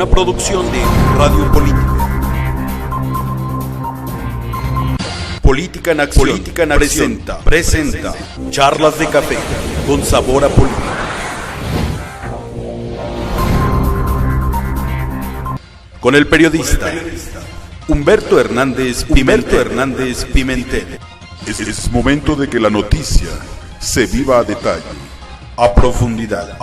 una producción de Radio Política. Política en Acción, presenta Charlas de Café con sabor a política. Con el periodista Humberto Hernández Pimentel. Es momento de que la noticia se viva a detalle, A profundidad.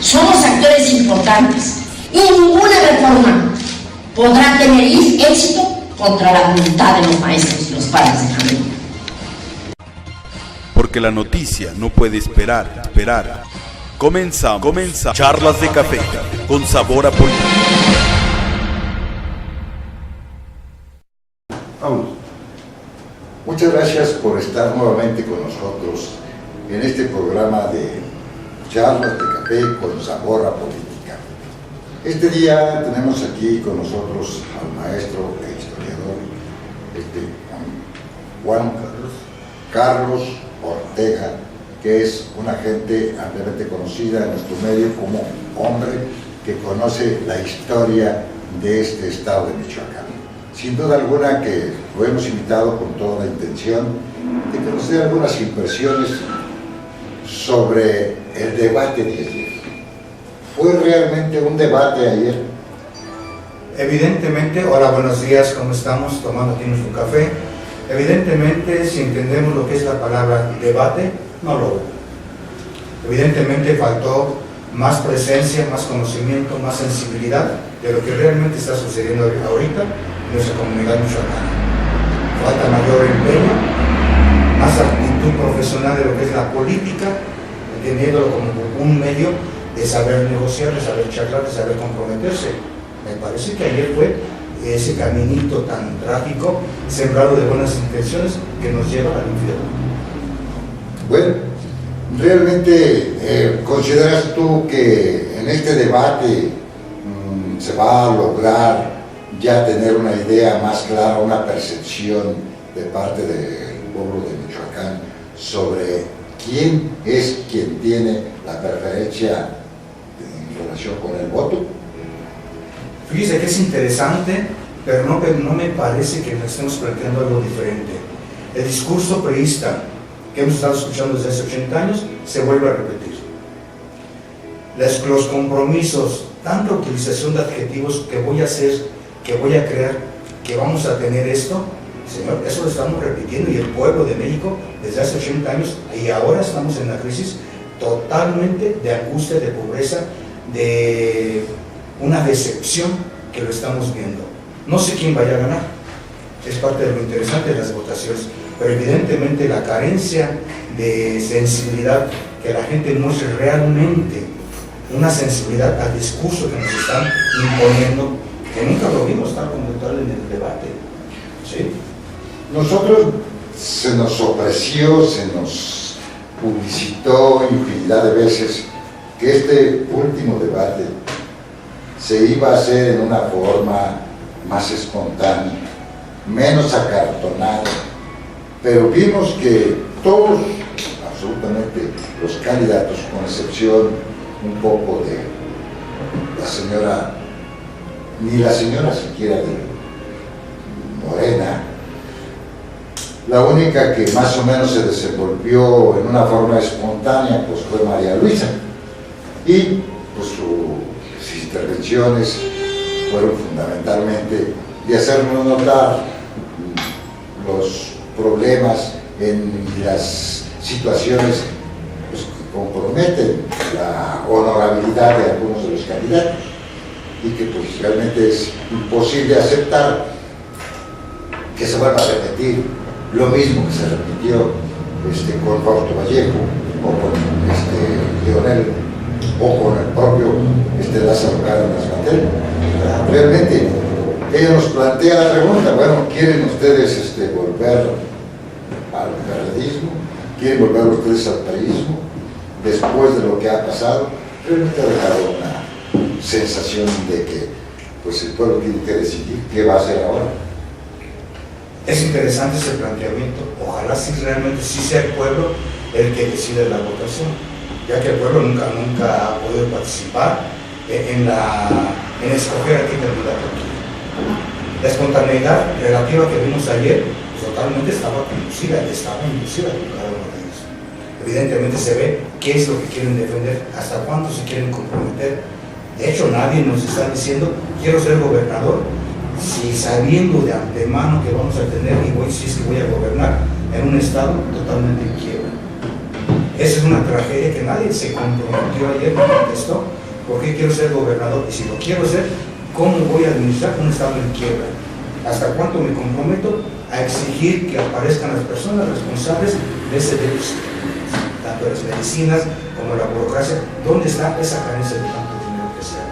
Somos actores importantes y ninguna reforma podrá tener éxito contra la voluntad de los maestros y los padres de familia. Porque la noticia no puede esperar. Comenzamos. Charlas de Café con sabor a política. Vamos. Muchas gracias por estar nuevamente con nosotros en este programa de Charlas de Café con sabor a política. Este día tenemos aquí con nosotros al maestro e historiador Juan Carlos Ortega, que es una gente ampliamente conocida en nuestro medio como hombre que conoce la historia de este estado de Michoacán. Sin duda alguna que lo hemos invitado con toda la intención de que nos dé algunas impresiones sobre el debate de ayer. ¿Fue realmente un debate ayer? Evidentemente, hola, buenos días, ¿cómo estamos? Tomando aquí nuestro café. Evidentemente, si entendemos lo que es la palabra debate, no lo hubo. Evidentemente faltó más presencia, más conocimiento, más sensibilidad de lo que realmente está sucediendo ahorita en nuestra comunidad michoacana. Falta mayor empeño, más actitud profesional de lo que es la política, entendiéndolo como un medio de saber negociar, de saber charlar, de saber comprometerse. Me parece que ayer fue ese caminito tan trágico, sembrado de buenas intenciones, que nos lleva al infierno. Bueno, ¿realmente consideras tú que en este debate se va a lograr ya tener una idea más clara, una percepción de parte del pueblo de Michoacán sobre quién es quien tiene la preferencia en relación con el voto? Fíjese que es interesante, pero no me parece que nos estemos planteando algo diferente. El discurso priista que hemos estado escuchando desde hace 80 años se vuelve a repetir. Los compromisos, tanta utilización de adjetivos que voy a hacer, que voy a crear, que vamos a tener esto, señor, eso lo estamos repitiendo, y el pueblo de México desde hace 80 años, y ahora estamos en la crisis totalmente de angustia, de pobreza, de una decepción que lo estamos viendo. No sé quién vaya a ganar, es parte de lo interesante de las votaciones, pero evidentemente la carencia de sensibilidad, que la gente muestre realmente una sensibilidad al discurso que nos están imponiendo, que nunca lo vimos tal como tal en el debate. ¿Sí? Nosotros se nos ofreció, se nos publicitó infinidad de veces que este último debate se iba a hacer en una forma más espontánea, menos acartonada, pero vimos que todos, absolutamente los candidatos, con excepción un poco de la señora, ni la señora siquiera de Morena, la única que más o menos se desenvolvió en una forma espontánea pues fue María Luisa, y pues sus intervenciones fueron fundamentalmente de hacernos notar los problemas en las situaciones pues, que comprometen la honorabilidad de algunos de los candidatos, y que pues realmente es imposible aceptar que se vuelva a repetir lo mismo que se repitió con Fausto Vallejo, o con Leonel, o con el propio Lázaro Cárdenas Gatell. Realmente ella nos plantea la pregunta: bueno, ¿quieren ustedes volver al periodismo? ¿Quieren volver ustedes al paísmo después de lo que ha pasado? Realmente ha dejado una sensación de que pues el pueblo tiene que decidir qué va a hacer ahora. Es interesante ese planteamiento. Ojalá si realmente sí sea el pueblo el que decide la votación, ya que el pueblo nunca ha podido participar en escoger a qué candidato quiere. La espontaneidad relativa que vimos ayer totalmente estaba inducida por cada uno de ellos. Evidentemente se ve qué es lo que quieren defender, hasta cuánto se quieren comprometer. De hecho, nadie nos está diciendo, quiero ser gobernador, si sabiendo de antemano que vamos a tener, si es que voy a gobernar en un estado totalmente en quiebra. Esa es una tragedia que nadie se comprometió ayer, me contestó, ¿por qué quiero ser gobernador? Y si lo quiero ser, ¿cómo voy a administrar un estado en quiebra? ¿Hasta cuánto me comprometo a exigir que aparezcan las personas responsables de ese déficit? Tanto las medicinas como la burocracia, ¿dónde está esa carencia de tanto dinero que sea?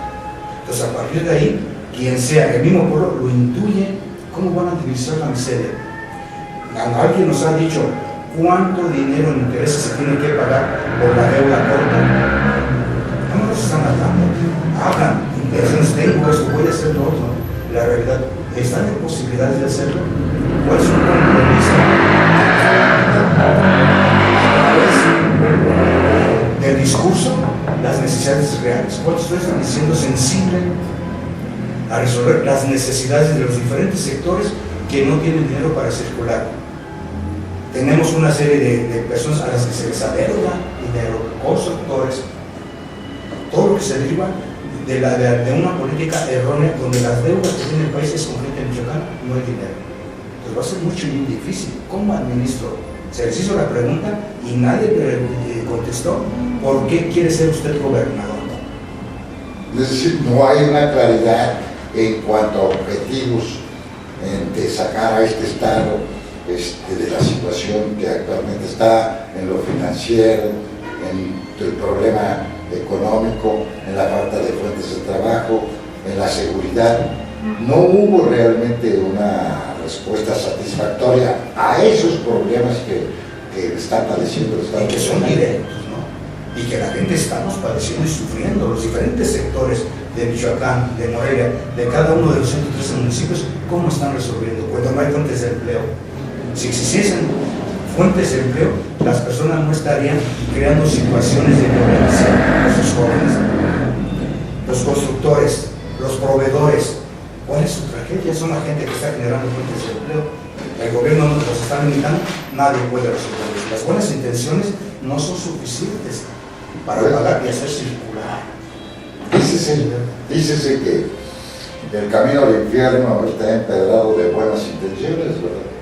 Entonces, a partir de ahí, quien sea, el mismo pueblo lo intuye, ¿cómo van a administrar la miseria? Alguien nos ha dicho cuánto dinero en intereses se tiene que pagar por la deuda corta. No nos están hablando. Hablan, intereses, tengo esto, voy a hacer lo otro. La realidad, ¿están en posibilidades de hacerlo? ¿Cuál es su compromiso? A través del discurso, las necesidades reales. ¿Cuánto están diciendo sensible a resolver las necesidades de los diferentes sectores que no tienen dinero para circular? Tenemos una serie de personas a las que se les adeuda dinero, constructores, todo lo que se deriva de una política errónea donde las deudas que tiene el país es con gente en Michoacán, no hay dinero. Entonces va a ser mucho y muy difícil. ¿Cómo administro? Se les hizo la pregunta y nadie le contestó, ¿por qué quiere ser usted gobernador? Es decir, no hay una claridad en cuanto a objetivos de sacar a este Estado de la situación que actualmente está, en lo financiero, en el problema económico, en la falta de fuentes de trabajo, en la seguridad. No hubo realmente una respuesta satisfactoria a esos problemas que está padeciendo el Estado. Y que son directos, ¿no? Y que la gente estamos padeciendo y sufriendo, los diferentes sectores de Michoacán, de Morelia, de cada uno de los 113 municipios, ¿cómo están resolviendo? Cuando no hay fuentes de empleo. Si existiesen fuentes de empleo, las personas no estarían creando situaciones de violencia a sus jóvenes. Los constructores, los proveedores, ¿cuál es su tragedia? Son la gente que está generando fuentes de empleo. El gobierno nos los está limitando, nadie puede resolverlos. Las buenas intenciones no son suficientes para pagar y hacer circular. Dícese que el camino al infierno está empedrado de buenas intenciones, ¿verdad?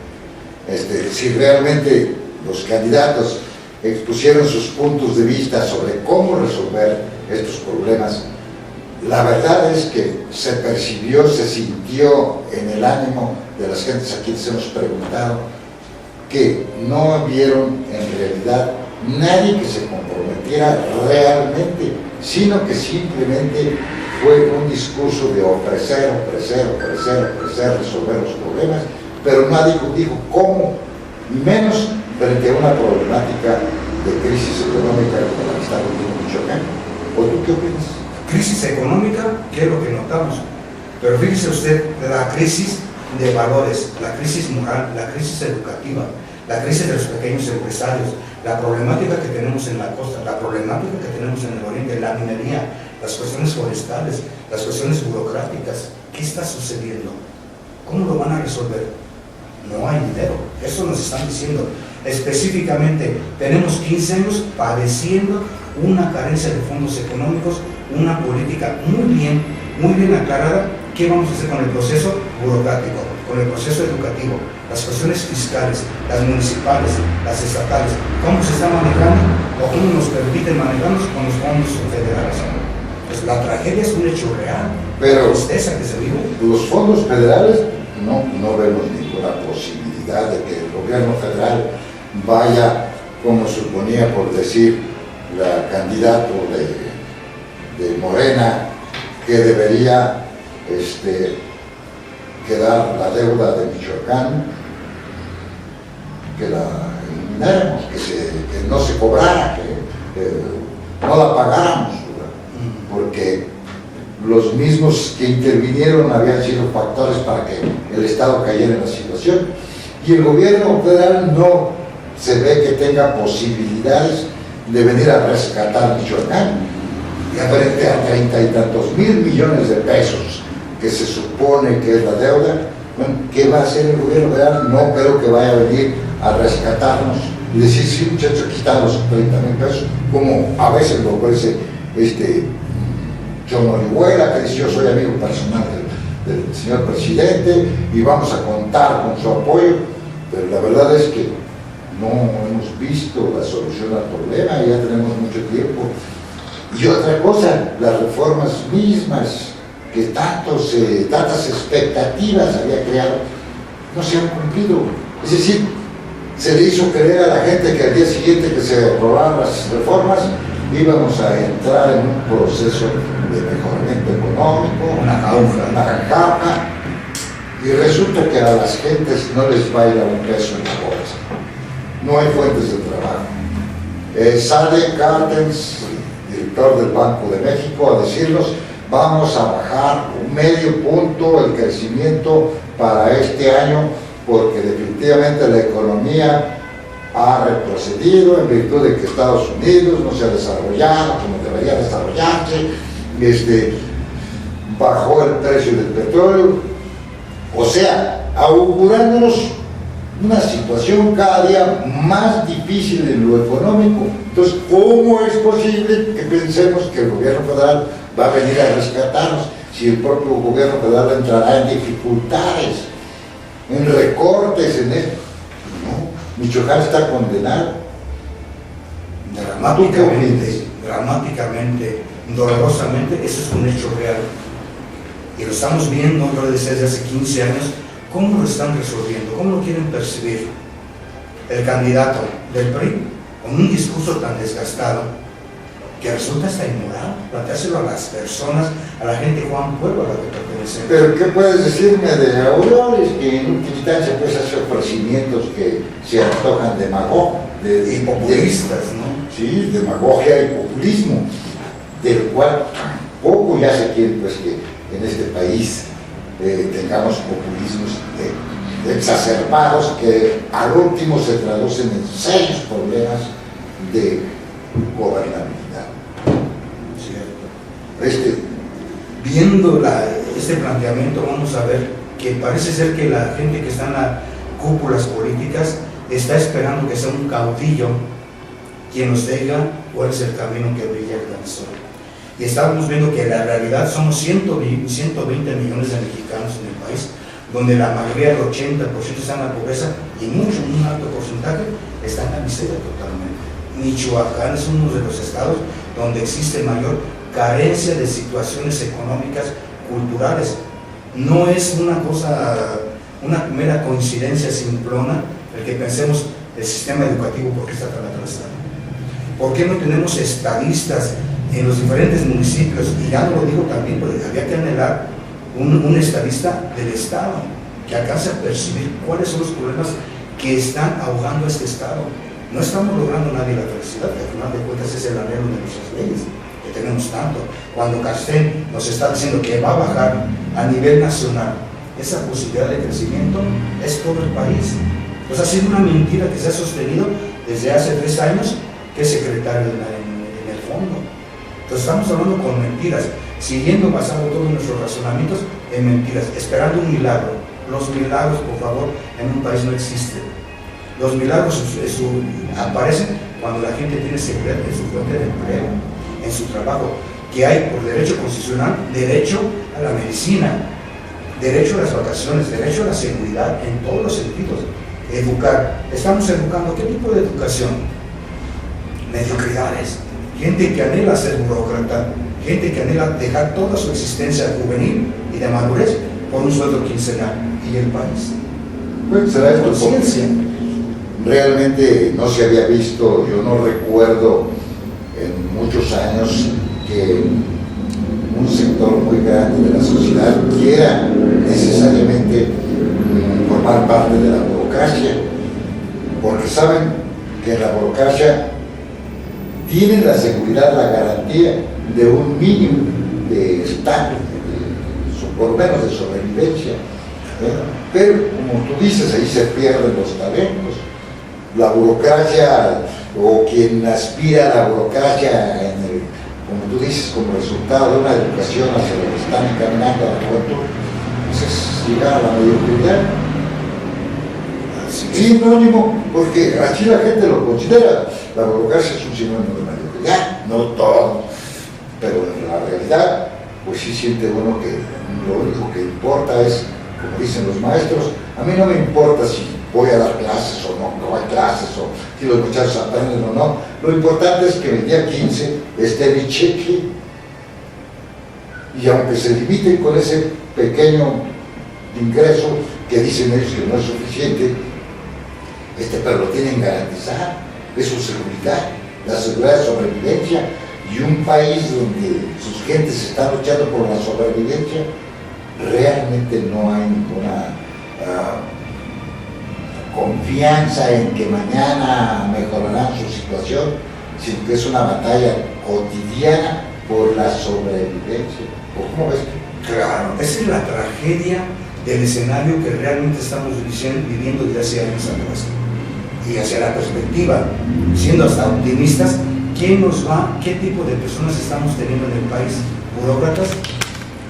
Si realmente los candidatos expusieron sus puntos de vista sobre cómo resolver estos problemas, la verdad es que se percibió, se sintió en el ánimo de las gentes a quienes hemos preguntado que no vieron en realidad nadie que se comprometiera realmente, sino que simplemente fue un discurso de ofrecer, resolver los problemas, pero nadie dijo cómo, menos frente a una problemática de crisis económica como la que está viviendo Michoacán. ¿O tú qué opinas? Crisis económica, que es lo que notamos, pero fíjese usted, la crisis de valores, la crisis moral, la crisis educativa, la crisis de los pequeños empresarios, la problemática que tenemos en la costa, la problemática que tenemos en el oriente, la minería, las cuestiones forestales, las cuestiones burocráticas. ¿Qué está sucediendo? ¿Cómo lo van a resolver? No hay dinero, eso nos están diciendo. Específicamente, tenemos 15 años padeciendo una carencia de fondos económicos, una política muy bien aclarada. ¿Qué vamos a hacer con el proceso burocrático, con el proceso educativo, las cuestiones fiscales, las municipales, las estatales? ¿Cómo se está manejando o cómo nos permiten manejarnos con los fondos federales? Pues la tragedia es un hecho real, pero la tristeza que se vive. Los fondos federales no vemos ninguna posibilidad de que el gobierno federal vaya, como suponía por decir la candidato de Morena, que debería quedar la deuda de Michoacán, que la elimináramos, que no se cobrara, que no la pagáramos, porque los mismos que intervinieron habían sido factores para que el Estado cayera en la situación, y el gobierno federal no se ve que tenga posibilidades de venir a rescatar Michoacán. frente a 30 y tantos mil millones de pesos que se supone que es la deuda, bueno, ¿qué va a hacer el gobierno federal? No creo que vaya a venir a rescatarnos y decir, sí, muchachos, aquí están los 30 mil pesos, como a veces lo ofrece John Orihuela, que dice, yo soy amigo personal del señor presidente y vamos a contar con su apoyo, pero la verdad es que no hemos visto la solución al problema, ya tenemos mucho tiempo. Y otra cosa, las reformas mismas que tantas expectativas había creado, no se han cumplido. Es decir, se le hizo creer a la gente que al día siguiente que se aprobaran las reformas íbamos a entrar en un proceso de mejoramiento económico, una jauja, y resulta que a las gentes no les va a ir a un peso en la bolsa. No hay fuentes de trabajo. Sale Cartens, director del Banco de México, a decirnos, vamos a bajar 0,5 punto el crecimiento para este año, porque definitivamente la economía ha retrocedido en virtud de que Estados Unidos no se ha desarrollado como debería desarrollarse, bajó el precio del petróleo, o sea, augurándonos una situación cada día más difícil en lo económico. Entonces, ¿cómo es posible que pensemos que el gobierno federal va a venir a rescatarnos si el propio gobierno federal entrará en dificultades, en recortes, en esto? No, Michoacán está condenado. Dramáticamente, dolorosamente, eso es un hecho real. Y lo estamos viendo desde hace 15 años, cómo lo están resolviendo, cómo lo quieren percibir. El candidato del PRI, con un discurso tan desgastado, que resulta hasta inmoral, planteárselo a las personas, a la gente Juan Pueblo a la que pertenece. Pero ¿qué puedes decirme de Aureoles? Que en última instancia pues hace ofrecimientos que se antojan y populistas, ¿no? Sí, demagogia y populismo, del cual tampoco ya se quiere pues que en este país tengamos populismos exacerbados que al último se traducen en serios problemas de gobernabilidad. ¿Cierto? Viendo este planteamiento, vamos a ver que parece ser que la gente que está en las cúpulas políticas está esperando que sea un caudillo quien nos diga cuál es el camino que brilla el gran sol. Y estamos viendo que en la realidad somos 120 millones de mexicanos en el país, donde la mayoría, el 80% está en la pobreza y un alto porcentaje está en la miseria totalmente. Michoacán es uno de los estados donde existe mayor carencia de situaciones económicas, culturales. No es una mera coincidencia simplona el que pensemos el sistema educativo por qué está tan atrasado. ¿Por qué no tenemos estadistas en los diferentes municipios? Y ya no lo digo también, porque había que anhelar un estadista del Estado que alcance a percibir cuáles son los problemas que están ahogando a este Estado. No estamos logrando nadie la felicidad, que al final de cuentas es el anhelo de nuestras leyes, que tenemos tanto. Cuando Castell nos está diciendo que va a bajar a nivel nacional esa posibilidad de crecimiento, es todo el país. Pues ha sido una mentira que se ha sostenido desde hace 3 años, que es secretario en el fondo. Entonces estamos hablando con mentiras, siguiendo basado todos nuestros razonamientos en mentiras, esperando un milagro. Los milagros, por favor, en un país no existen. Los milagros aparecen cuando la gente tiene seguridad en su fuente de empleo, en su trabajo, que hay por derecho constitucional, derecho a la medicina, derecho a las vacaciones, derecho a la seguridad en todos los sentidos. Educar. Estamos educando, ¿qué tipo de educación? Mediocridades. Gente que anhela ser burócrata, gente que anhela dejar toda su existencia juvenil y de madurez por un sueldo quincenal. ¿Y el país? Pues será esto conciencia. Realmente no se había visto, yo no recuerdo en muchos años que un sector muy grande de la sociedad quiera necesariamente formar parte de la burocracia, porque saben que en la burocracia tienen la seguridad, la garantía de un mínimo de estatus, por lo menos de sobrevivencia. Pero como tú dices, ahí se pierden los talentos. La burocracia, o quien aspira a la burocracia como tú dices, como resultado de una educación hacia lo que están encaminando a la juventud, pues es llegar a la mediocridad. Sinónimo, porque así la gente lo considera. La burocracia es un sinónimo de mediocridad, no todo, pero en la realidad, pues sí siente uno que lo único que importa es, como dicen los maestros, a mí no me importa si voy a dar clases o no hay clases, o si los muchachos aprenden o no. Lo importante es que el día 15 esté mi cheque, y aunque se limiten con ese pequeño ingreso que dicen ellos que no es suficiente, pero lo tienen garantizado, es su seguridad, la seguridad de sobrevivencia, y un país donde sus gentes están luchando por la sobrevivencia, realmente no hay ninguna confianza en que mañana mejorarán su situación, sino que es una batalla cotidiana por la sobrevivencia. ¿Cómo ves? Claro, esa es la tragedia del escenario que realmente estamos viviendo desde hace años atrás. Y hacia la perspectiva, siendo hasta optimistas, ¿qué tipo de personas estamos teniendo en el país? Burócratas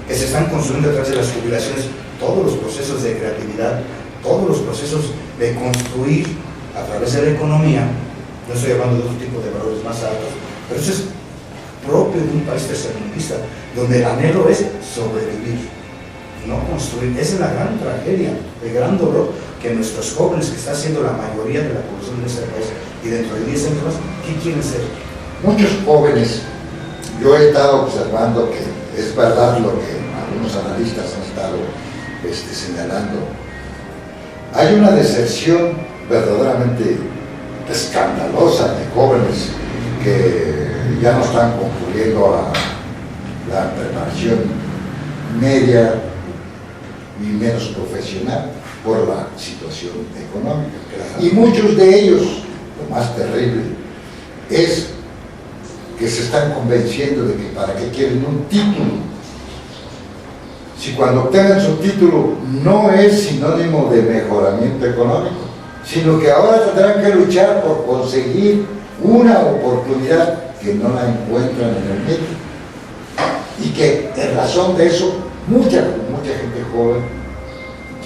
que se están construyendo a través de las jubilaciones todos los procesos de creatividad, todos los procesos de construir a través de la economía. No estoy hablando de otro tipo de valores más altos, pero eso es propio de un país tercermundista, donde el anhelo es sobrevivir, no construir. Esa es la gran tragedia, el gran dolor que nuestros jóvenes, que está siendo la mayoría de la población de este país, y dentro de 10 años más, ¿qué quieren ser? Muchos jóvenes, yo he estado observando que es verdad lo que algunos analistas han estado señalando. Hay una deserción verdaderamente escandalosa de jóvenes que ya no están concurriendo a la preparación media y menos profesional por la situación económica. Y muchos de ellos, lo más terrible, es que se están convenciendo de que para qué quieren un título, si cuando obtengan su título no es sinónimo de mejoramiento económico, sino que ahora tendrán que luchar por conseguir una oportunidad que no la encuentran en el medio, y que en razón de eso mucha gente joven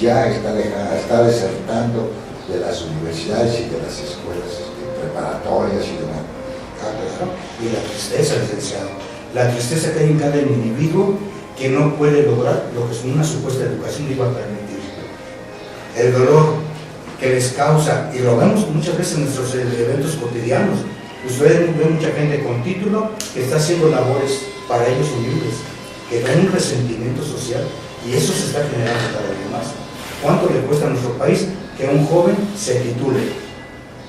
ya está desertando de las universidades y de las escuelas preparatorias y demás. Y la tristeza, licenciado, la tristeza que hay en cada individuo que no puede lograr lo que una supuesta educación le iba a permitir. El dolor que les causa, y lo vemos muchas veces en nuestros eventos cotidianos. Ustedes ven mucha gente con título que está haciendo labores para ellos humildes, que traen un resentimiento social, y eso se está generando cada vez más. ¿Cuánto le cuesta a nuestro país que un joven se titule?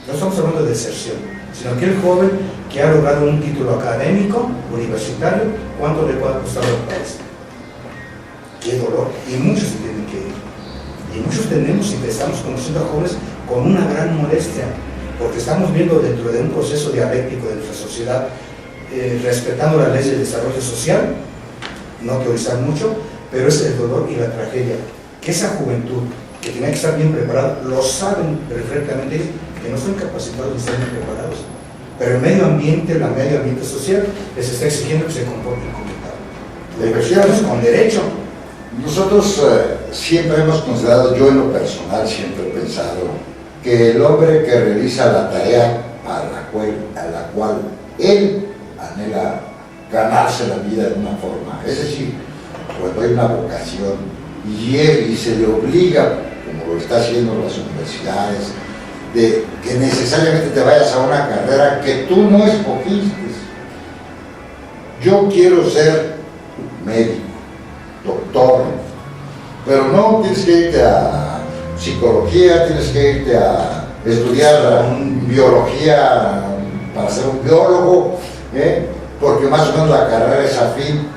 No estamos hablando de deserción, sino aquel joven que ha logrado un título académico, universitario, ¿cuánto le puede costar al país? ¡Qué dolor! Y muchos se tienen que ir. Y muchos tenemos y estamos conociendo a jóvenes con una gran molestia, porque estamos viendo dentro de un proceso dialéctico de nuestra sociedad, respetando las leyes de desarrollo social, no teorizar mucho, pero es el dolor y la tragedia, que esa juventud, que tiene que estar bien preparada, lo saben perfectamente, que no son capacitados ni están bien preparados, pero el medio ambiente social, les está exigiendo que se comporten como tal. Deberíamos con derecho. Nosotros siempre hemos considerado, yo en lo personal siempre he pensado, que el hombre que realiza la tarea a la cual él anhela ganarse la vida de una forma, es decir, cuando hay una vocación y se le obliga, como lo está haciendo las universidades, de que necesariamente te vayas a una carrera que tú no escogiste. Yo quiero ser médico, doctor, pero no tienes que irte a psicología, tienes que irte a estudiar biología para ser un biólogo, porque más o menos la carrera es afín,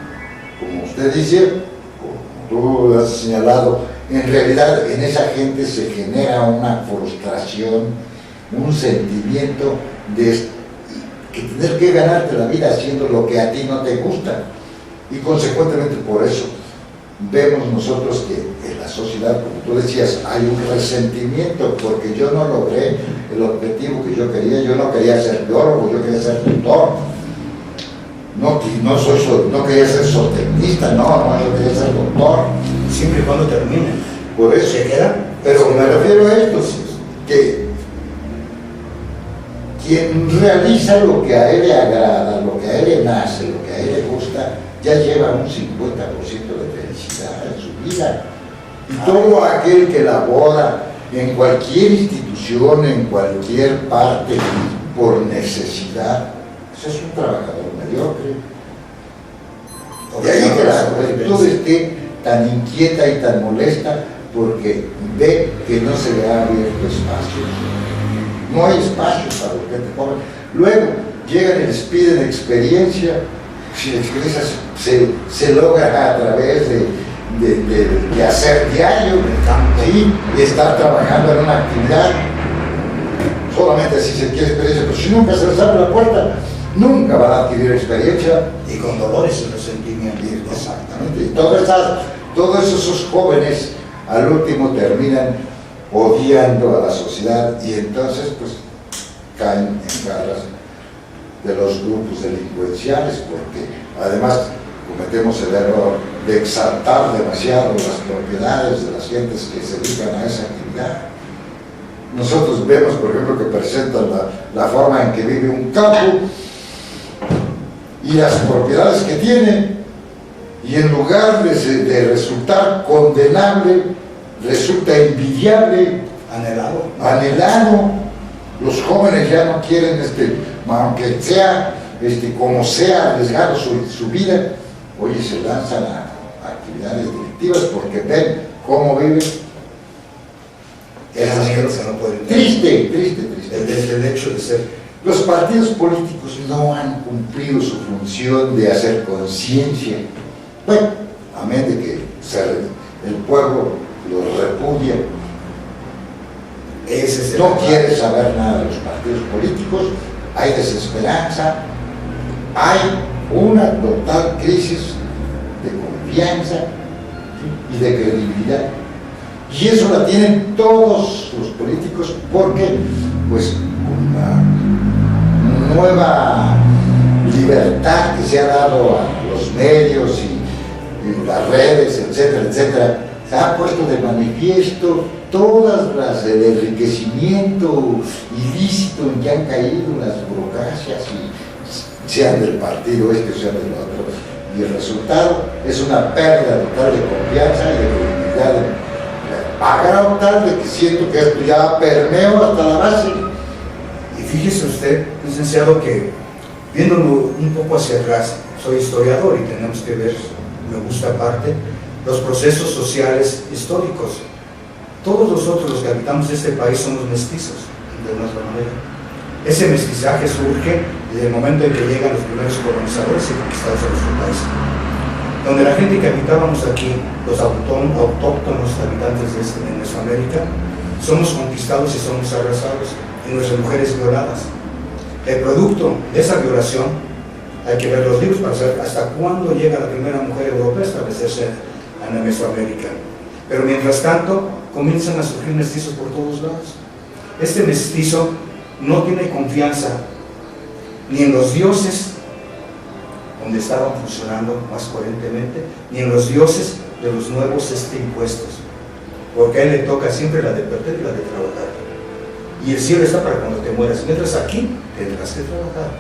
como usted dice, como tú has señalado. En realidad en esa gente se genera una frustración, un sentimiento de que tener que ganarte la vida haciendo lo que a ti no te gusta, y consecuentemente por eso vemos nosotros que en la sociedad, como tú decías, hay un resentimiento porque yo no logré el objetivo que yo no quería ser biólogo, yo quería ser doctor. no quería ser zootecnista, no, yo quería ser doctor. Siempre y cuando termine. Por eso. ¿Se queda? Pero me refiero a esto, que quien realiza lo que a él le agrada, lo que a él le nace, lo que a él le gusta, ya lleva un 50% de felicidad en su vida. Y todo aquel que labora en cualquier institución, en cualquier parte, por necesidad, pues es un trabajador mediocre. De ahí que la juventud esté tan inquieta y tan molesta porque ve que no se le ha abierto espacio. No hay espacio para los gente joven. Luego llegan y les piden experiencia. Si la experiencia se logra a través de hacer diario, ¿sí? Y estar trabajando en una actividad. Solamente así se quiere experiencia, pero si nunca se les abre la puerta, nunca van a adquirir experiencia. Y con dolores y resentimientos. Exactamente. Y todos esos jóvenes al último terminan odiando a la sociedad y entonces pues caen en garras de los grupos delincuenciales, porque además cometemos el error de exaltar demasiado las propiedades de las gentes que se dedican a esa actividad. Nosotros vemos, por ejemplo, que presentan la forma en que vive un campo y las propiedades que tiene, y en lugar de resultar condenable, resulta envidiable, anhelado. Los jóvenes ya no quieren, aunque sea como sea, arriesgar su vida, oye, se lanzan a actividades delictivas porque ven cómo viven. Triste. El hecho de ser. Los partidos políticos no han cumplido su función de hacer conciencia. Bueno, amén de que el pueblo los repudia. No quiere saber nada de los partidos políticos, hay desesperanza, hay una total crisis de confianza y de credibilidad. Y eso la tienen todos los políticos porque, pues, con la nueva libertad que se ha dado a los medios y las redes, etcétera, etcétera, se ha puesto de manifiesto todas las del enriquecimiento ilícito en que han caído las burocracias, y sean del partido este o sean del otro, y el resultado es una pérdida total de confianza y de credibilidad, a grado tal de que siento que esto ya permeó hasta la base. Y fíjese usted, licenciado, que viéndolo un poco hacia atrás, soy historiador y tenemos que ver, me gusta aparte, los procesos sociales históricos. Todos nosotros los que habitamos este país somos mestizos, de nuestra manera. Ese mestizaje surge desde el momento en que llegan los primeros colonizadores y conquistadores a nuestro país. Donde la gente que habitábamos aquí, los autóctonos habitantes de Mesoamérica, somos conquistados y somos arrasados, y nuestras mujeres violadas. El producto de esa violación, hay que ver los libros para saber hasta cuándo llega la primera mujer europea a establecerse en Mesoamérica. Pero mientras tanto, comienzan a surgir mestizos por todos lados. Este mestizo no tiene confianza ni en los dioses, donde estaban funcionando más coherentemente, ni en los dioses de los nuevos impuestos, porque a él le toca siempre la de perder y la de trabajar. Y el cielo está para cuando te mueras. Mientras aquí tendrás que trabajar.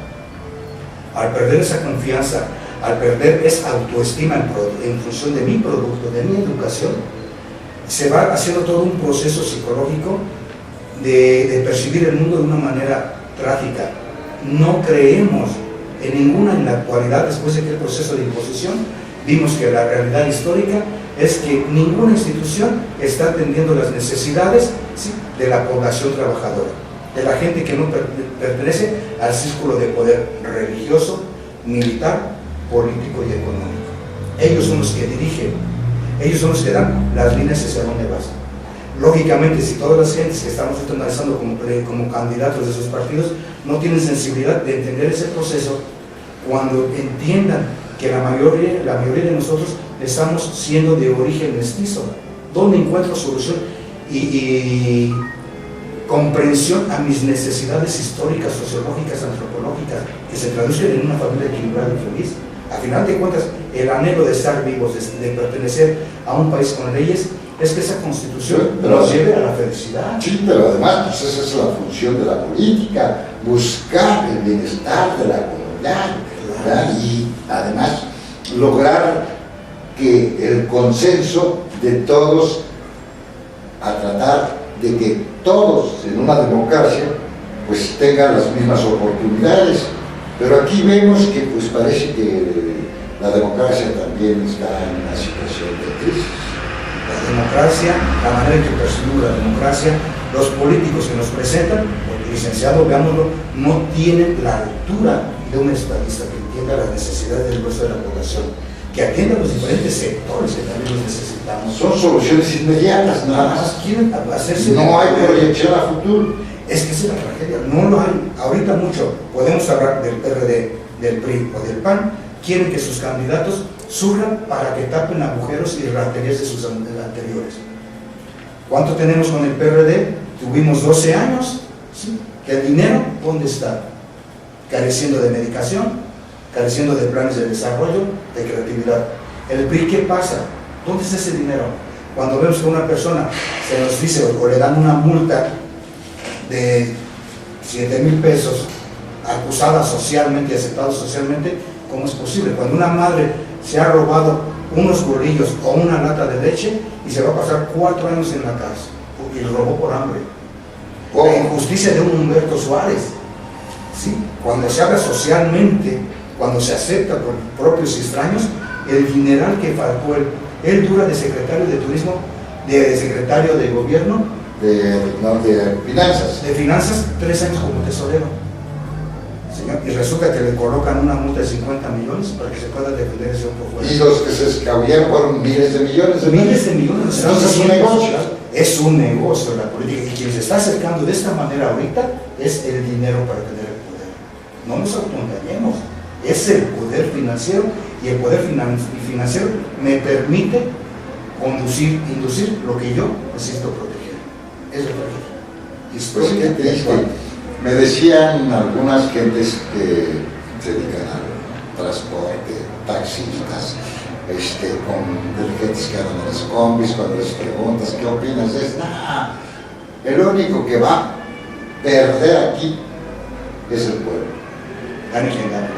Al perder esa confianza, al perder esa autoestima en función de mi producto, de mi educación, se va haciendo todo un proceso psicológico de percibir el mundo de una manera trágica. No creemos en la actualidad, después de que el proceso de imposición, vimos que la realidad histórica es que ninguna institución está atendiendo las necesidades, ¿sí?, de la población trabajadora, de la gente que no pertenece al círculo de poder religioso, militar, político y económico. Ellos son los que dirigen, ellos son los que dan las líneas hacia dónde vas. Lógicamente, si todas las gentes que estamos analizando como candidatos de esos partidos no tienen sensibilidad de entender ese proceso, cuando entiendan que la mayoría de nosotros estamos siendo de origen mestizo, ¿dónde encuentro solución? Y comprensión a mis necesidades históricas, sociológicas, antropológicas, que se traduzcan en una familia equilibrada y feliz. A final de cuentas, el anhelo de estar vivos, de pertenecer a un país con leyes, es que esa constitución nos lleve a la felicidad. Sí, pero además, pues esa es la función de la política, buscar el bienestar de la comunidad, ¿verdad? Y además lograr que el consenso de todos, a tratar de que todos en una democracia pues tengan las mismas oportunidades. Pero aquí vemos que pues parece que la democracia también está en una situación de crisis. La democracia, la manera en que percibimos la democracia, los políticos que nos presentan, porque licenciado, veámoslo, no tienen la altura de un estadista que entienda las necesidades del resto de la población, que atienda los diferentes sectores que también los necesitamos. Son soluciones inmediatas, nada más. Quieren hacerse. No hay proyección a futuro. Es que esa es la tragedia, no lo hay. Ahorita mucho podemos hablar del PRD, del PRI o del PAN, quieren que sus candidatos surjan para que tapen agujeros y raterías de sus anteriores. ¿Cuánto tenemos con el PRD? Tuvimos 12 años, ¿sí? Que el dinero, ¿dónde está? Careciendo de medicación, careciendo de planes de desarrollo, de creatividad. El PRI, ¿qué pasa? ¿Dónde está ese dinero? Cuando vemos que una persona se nos dice o le dan una multa de 7,000 pesos, acusada socialmente y aceptada socialmente, ¿cómo es posible? Cuando una madre se ha robado unos bolillos o una lata de leche y se va a pasar 4 años en la cárcel y lo robó por hambre. La injusticia de un Humberto Suárez, ¿sí? Cuando se habla socialmente, cuando se acepta por propios y extraños, el dineral que faltó él dura de secretario de turismo, de secretario de gobierno, de finanzas. De finanzas, 3 años como tesorero. Señor, y resulta que le colocan una multa de 50 millones para que se pueda defender ese otro fuera. Y los que se escabullaron fueron miles de millones. Miles de millones. Entonces es un negocio. Es un negocio la política. Y quien se está acercando de esta manera ahorita es el dinero para tener el poder. No nos autoengañemos. Es el poder financiero, y el poder financiero me permite inducir lo que yo necesito proteger. Es lo que Pues qué triste. Me decían algunas gentes que se dedican al transporte, taxistas, con dirigentes que andan en las combis, cuando les preguntas qué opinas, es nada. El único que va a perder aquí es el pueblo. Gane quien gane.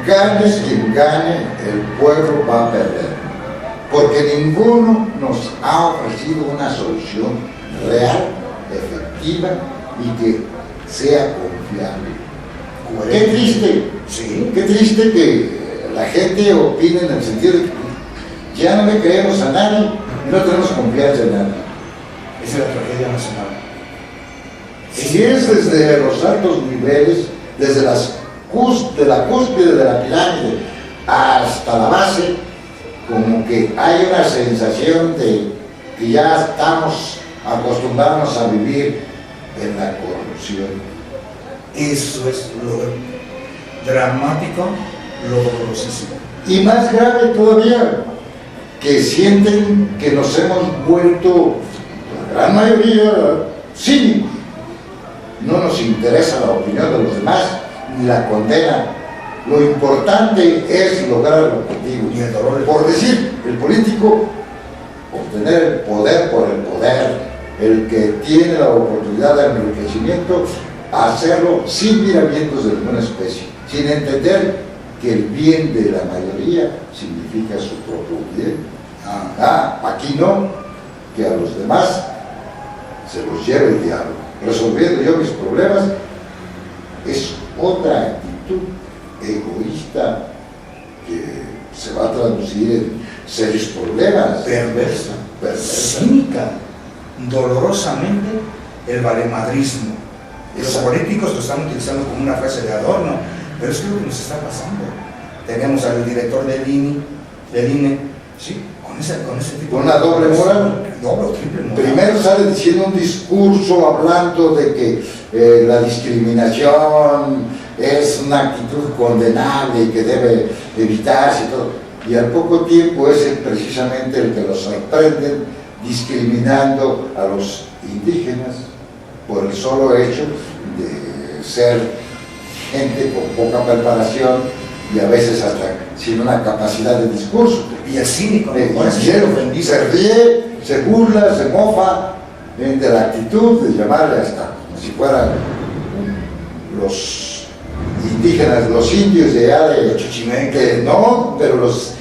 Gane quien gane, el pueblo va a perder. Porque ninguno nos ha ofrecido una solución real, efectiva y que sea confiable. Qué triste, sí, qué triste que la gente opine en el sentido de que ya no le creemos a nadie y no tenemos confianza en nadie. Esa es la tragedia nacional. Si es desde los altos niveles, desde la cúspide de la pirámide hasta la base, como que hay una sensación de que ya estamos acostumbrarnos a vivir en la corrupción. Eso es lo dramático, lo dolorosísimo. Y más grave todavía, que sienten que nos hemos vuelto, la gran mayoría, cínicos. No nos interesa la opinión de los demás, ni la condena. Lo importante es lograr el objetivo. Y el dolor. Por decir, el político, obtener el poder por el poder, el que tiene la oportunidad de enriquecimiento, hacerlo sin miramientos de ninguna especie, sin entender que el bien de la mayoría significa su propio bien. Aquí no, que a los demás se los lleve el diablo. Resolviendo yo mis problemas es otra actitud egoísta que se va a traducir en serios problemas. Perversa, cínica, dolorosamente el valemadrismo. Los políticos lo están utilizando como una frase de adorno, pero es que lo que nos está pasando. Tenemos al director del INE, ¿sí? Con ese tipo de... Una doble moral. Doble o triple moral. Primero sale diciendo un discurso hablando de que la discriminación es una actitud condenable y que debe evitarse y todo. Y al poco tiempo es precisamente el que los sorprenden discriminando a los indígenas, por el solo hecho de ser gente con poca preparación y a veces hasta sin una capacidad de discurso. Y el cínico, Se ríe, se burla, se mofa de la actitud de llamarle hasta como si fueran los indígenas, los indios de allá de Chichimeque, no, pero los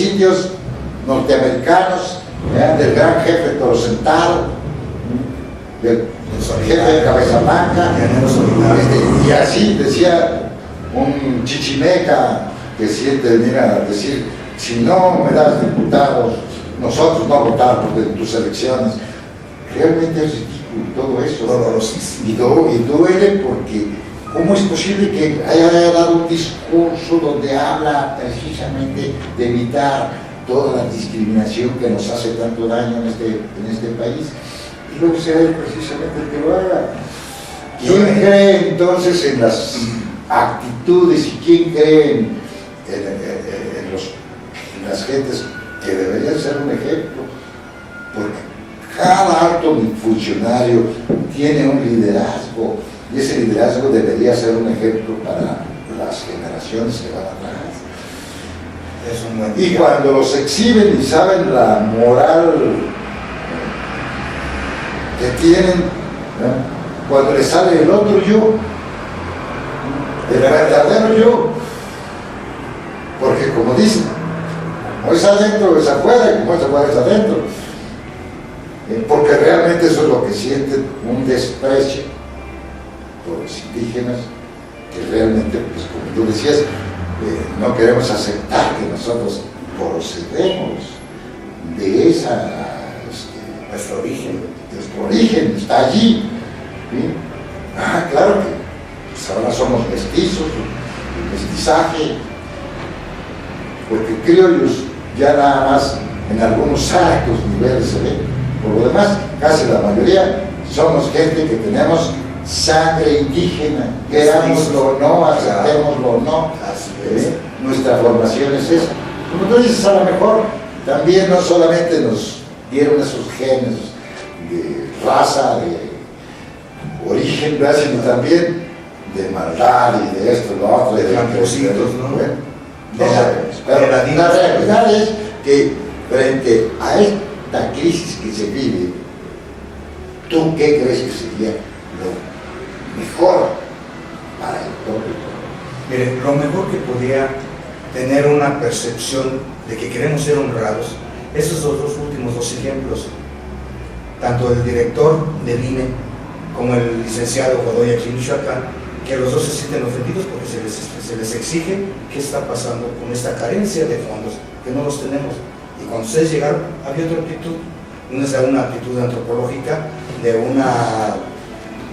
indios norteamericanos, del gran jefe Toro Sentado, del jefe de Cabeza Blanca, y así decía un chichimeca que siente venir a decir: si no me das diputados, nosotros no votamos en tus elecciones. Realmente es ridículo todo eso. Y duele porque ¿cómo es posible que haya dado un discurso donde habla precisamente de evitar toda la discriminación que nos hace tanto daño en este país? Y luego sea él precisamente el que lo haga. ¿Quién cree entonces en las actitudes y quién cree en las gentes que deberían ser un ejemplo? Porque cada alto funcionario tiene un liderazgo y ese liderazgo debería ser un ejemplo para las generaciones que van atrás. Y cuando los exhiben y saben la moral que tienen, ¿no? Cuando les sale el otro yo, el verdadero yo, porque como dicen, como es adentro es afuera y como es afuera es adentro, porque realmente eso es lo que sienten, un desprecio por los indígenas, que realmente, pues como tú decías, no queremos aceptar que nosotros procedemos de esa, nuestro origen está allí, ¿sí? Claro que pues ahora somos mestizos, el mestizaje, porque criollos ya nada más en algunos altos niveles se ven. Por lo demás, casi la mayoría somos gente que tenemos sangre indígena, querámoslo o no, aceptémoslo o no. Nuestra formación es esa. Como tú dices, a lo mejor también no solamente nos dieron esos genes de raza, de origen, sino también de maldad y de esto, lo otro, de trampositos, ¿no? Bueno, no sabemos. Pero la realidad es que frente a esta crisis que se vive, ¿tú qué crees que sería lo mejor para el pueblo? Mire, lo mejor que podría tener una percepción de que queremos ser honrados, esos son los últimos dos ejemplos, tanto el director del INE como el licenciado Godoy aquí en Michoacán, que los dos se sienten ofendidos porque se les exige qué está pasando con esta carencia de fondos, que no los tenemos. Y cuando ustedes llegaron, había otra actitud, una actitud antropológica, de una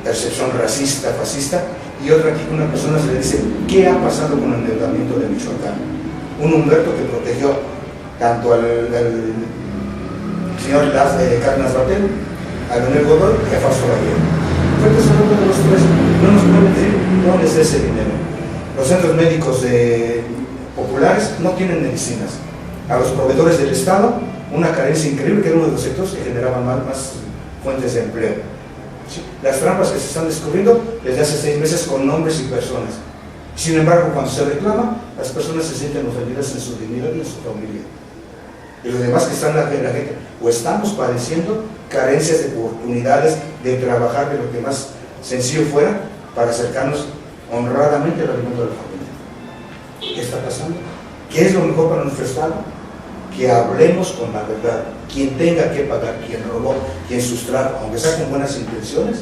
percepción racista, fascista, y otra aquí una persona se le dice, ¿qué ha pasado con el endeudamiento de Michoacán? Un Humberto que protegió tanto al señor Cárdenas Batel, a Leonel Godoy y a Fausto Vallejo. Entonces, de los tres no nos pueden decir dónde es ese dinero. Los centros médicos populares no tienen medicinas. A los proveedores del Estado, una carencia increíble, que era uno de los sectores que generaban más fuentes de empleo. ¿Sí? Las trampas que se están descubriendo desde hace 6 meses con nombres y personas. Sin embargo, cuando se reclama, las personas se sienten ofendidas en su dignidad y en su familia. Y los demás que están en la gente, o estamos padeciendo carencias de oportunidades de trabajar de lo que más sencillo fuera para acercarnos honradamente al alimento de la familia. ¿Qué está pasando? ¿Qué es lo mejor para nuestro Estado? Que hablemos con la verdad. Quien tenga que pagar, quien robó, quien sustrajo, aunque sea con buenas intenciones,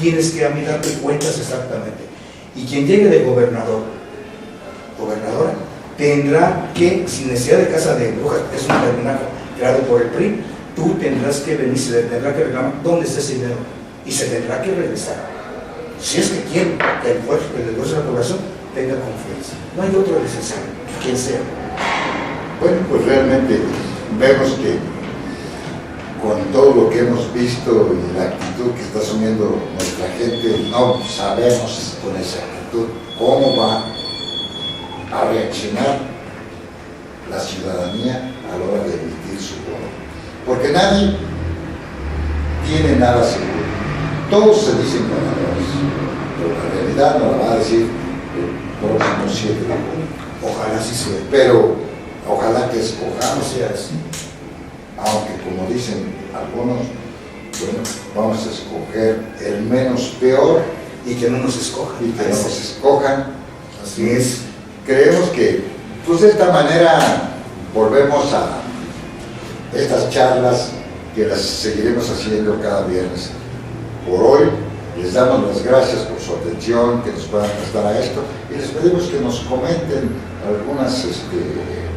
tienes que a mí darte cuentas exactamente. Y quien llegue de gobernador, gobernadora, tendrá que, sin necesidad de casa de brujas, que es un terminaje creado por el PRI, tú tendrás que venir, se le tendrá que reclamar dónde está ese dinero y se tendrá que regresar. Si es que quieren que el grueso de la población tenga confianza. No hay otro necesario, quien sea. Bueno, pues realmente vemos que con todo lo que hemos visto y la actitud que está asumiendo nuestra gente, no sabemos con esa actitud cómo va a reaccionar la ciudadanía a la hora de emitir su voto. Porque nadie tiene nada seguro. Todos se dicen ganadores, pero la realidad nos la va a decir el próximo 7 de junio. Ojalá sí sea. Pero ojalá que escojamos, sea así. aunque como dicen algunos, bueno, vamos a escoger el menos peor Y que no nos escojan. y que nos escojan. Así es. Creemos que, pues de esta manera, volvemos a estas charlas que las seguiremos haciendo cada viernes. Por hoy, les damos las gracias por su atención, que nos puedan prestar a esto, y les pedimos que nos comenten algunos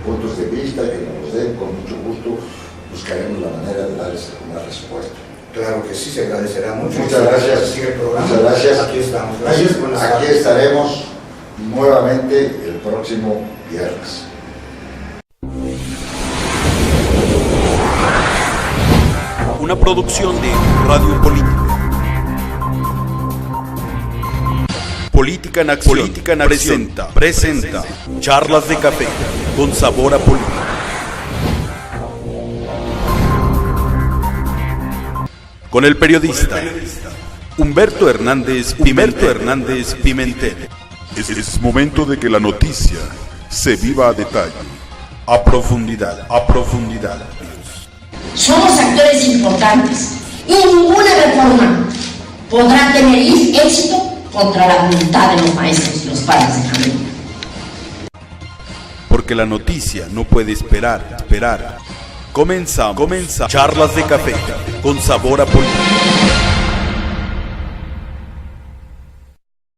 puntos de vista, que nos los den con mucho gusto. Buscaremos la manera de darles alguna respuesta. Claro que sí, se agradecerá mucho. Muchas gracias. Sigue el programa. Muchas gracias. Aquí estamos. Gracias. Buenas Aquí tardes. estaremos nuevamente el próximo viernes. Una producción de Radio Política. Política en Acción. Política en Acción. Presenta Charlas de Café con sabor a política. Con el periodista Humberto Hernández Pimentel. Es momento de que la noticia se viva a detalle. A profundidad. Somos actores importantes y ninguna reforma podrá tener éxito contra la voluntad de los maestros y los padres de familia. Porque la noticia no puede esperar. Comenzamos. Charlas de Café con sabor a política.